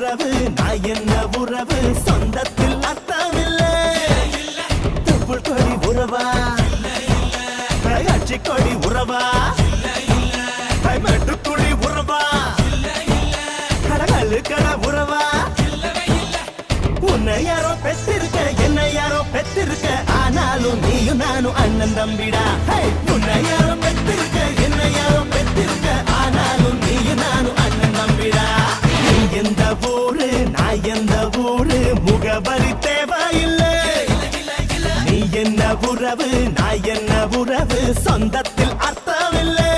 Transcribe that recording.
உறவு நான் என்ன உறவு சொந்தத்தில் அர்த்தமில்லை துப்புள் கொடி உறவா அச்சி கொடி உறவா மெட்டுக்குடி உறவா கடகல்லு கட உறவா உன்னை யாரோ பெற்றிருக்க என்ன யாரோ பெற்றிருக்க ஆனாலும் நீயும் நானும் அண்ணன் தம்பிடா உன்னை யாரோ பெற்றிருக்க என்ன யாரோ பெற்றிருக்க ஆனாலும் நீயும் நானும் அண்ணன் தம்பிடா நீ எந்த ஊரு நான் எந்த ஊரு முகவரி தேவையில்லை நீ என்ன உறவு நான் என்ன உறவு சொந்தத்தில் அர்த்தமில்லை